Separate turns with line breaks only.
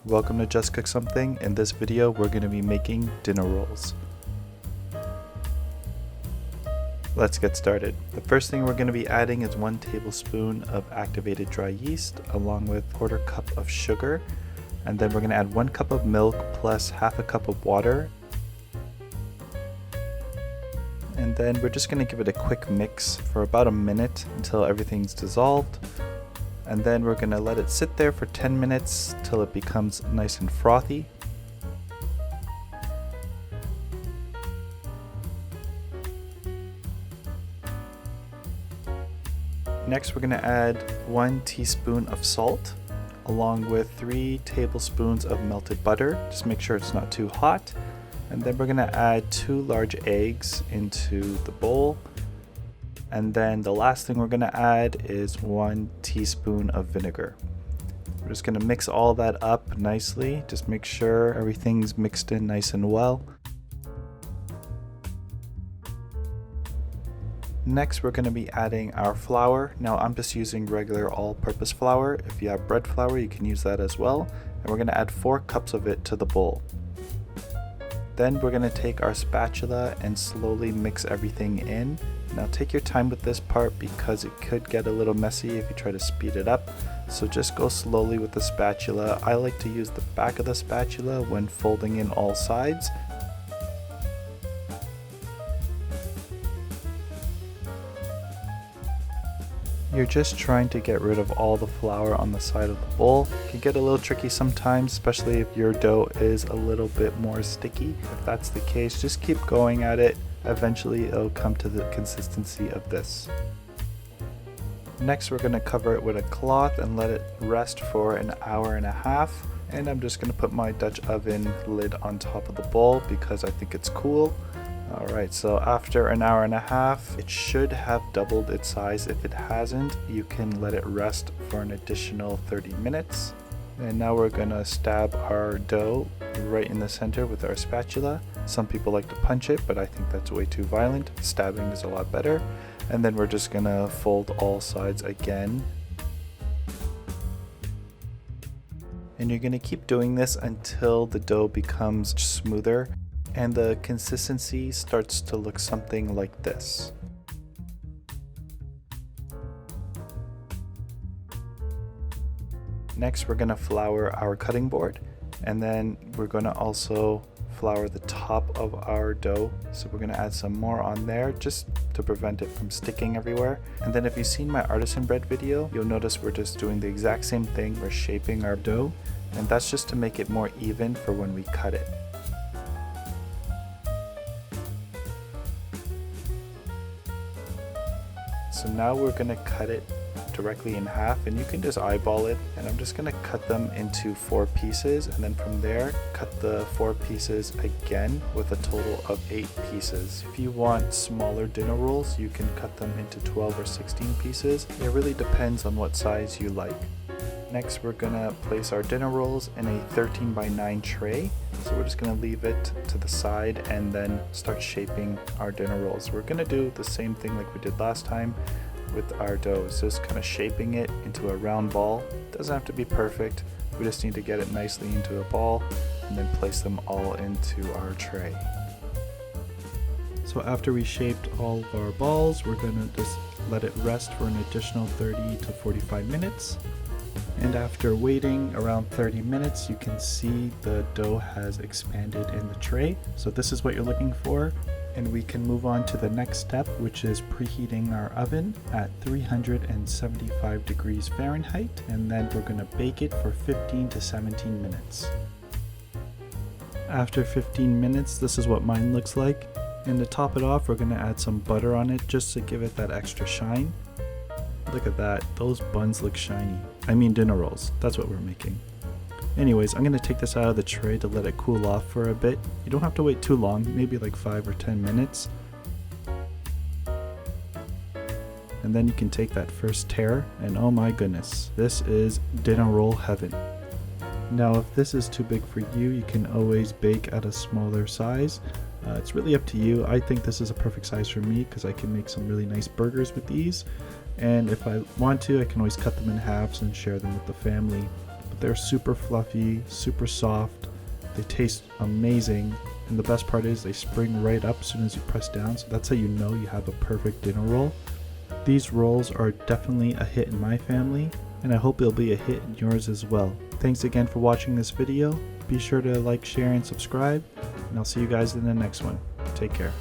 welcome to Just Cook Something. In this video we're going to be making dinner rolls. Let's get started. The first thing we're going to be adding is 1 tablespoon of activated dry yeast along with 1/4 cup of sugar, and then we're going to add 1 cup of milk plus 1/2 cup of water. And then we're just going to give it a quick mix for about a minute until everything's dissolved. And then we're going to let it sit there for 10 minutes till it becomes nice and frothy. Next we're going to add 1 teaspoon of salt along with 3 tablespoons of melted butter. Just make sure it's not too hot. And then we're going to add 2 large eggs into the bowl. And then the last thing we're going to add is 1 teaspoon of vinegar. We're just going to mix all that up nicely. Just make sure everything's mixed in nice and well. Next we're going to be adding our flour. Now I'm just using regular all-purpose flour. If you have bread flour you can use that as well. And we're going to add 4 cups of it to the bowl. Then we're going to take our spatula and slowly mix everything in. Now take your time with this part because it could get a little messy if you try to speed it up. So just go slowly with the spatula. I like to use the back of the spatula when folding in all sides. You're just trying to get rid of all the flour on the side of the bowl. It can get a little tricky sometimes, especially if your dough is a little bit more sticky. If that's the case, just keep going at it. Eventually it'll come to the consistency of this. Next we're going to cover it with a cloth and let it rest for an hour and a half. And I'm just going to put my Dutch oven lid on top of the bowl because I think it's cool. Alright, so after an hour and a half, it should have doubled its size. If it hasn't, you can let it rest for an additional 30 minutes. And now we're going to stab our dough right in the center with our spatula. Some people like to punch it, but I think that's way too violent. Stabbing is a lot better. And then we're just going to fold all sides again. And you're going to keep doing this until the dough becomes smoother and the consistency starts to look something like this. Next we're going to flour our cutting board, and then we're going to also flour the top of our dough. So we're going to add some more on there just to prevent it from sticking everywhere. And then if you've seen my artisan bread video, you'll notice we're just doing the exact same thing. We're shaping our dough, and that's just to make it more even for when we cut it. So now we're going to cut it directly in half, and you can just eyeball it, and I'm just going to cut them into 4 pieces, and then from there cut the 4 pieces again with a total of 8 pieces. If you want smaller dinner rolls you can cut them into 12 or 16 pieces. It really depends on what size you like. Next we're going to place our dinner rolls in a 13 by 9 tray. So we're just going to leave it to the side and then start shaping our dinner rolls. We're going to do the same thing like we did last time with our dough. It's just kind of shaping it into a round ball. It doesn't have to be perfect. We just need to get it nicely into a ball and then place them all into our tray. So after we shaped all of our balls, we're going to just let it rest for an additional 30 to 45 minutes. And after waiting around 30 minutes, you can see the dough has expanded in the tray. So this is what you're looking for. And we can move on to the next step, which is preheating our oven at 375 degrees Fahrenheit. And then we're going to bake it for 15 to 17 minutes. After 15 minutes, this is what mine looks like. And to top it off, we're going to add some butter on it just to give it that extra shine. Look at that, those buns look shiny. I mean dinner rolls, that's what we're making. Anyways, I'm going to take this out of the tray to let it cool off for a bit. You don't have to wait too long, maybe like 5 or 10 minutes. And then you can take that first tear, and oh my goodness, this is dinner roll heaven. Now if this is too big for you, you can always bake at a smaller size. It's really up to you. I think this is a perfect size for me because I can make some really nice burgers with these. And if I want to, I can always cut them in halves and share them with the family. But They're super fluffy, super soft. They taste amazing. And the best part is they spring right up as soon as you press down. So that's how you know you have a perfect dinner roll. These rolls are definitely a hit in my family, and I hope it'll be a hit in yours as well. Thanks again for watching this video. Be sure to like, share, and subscribe, and I'll see you guys in the next one. Take care.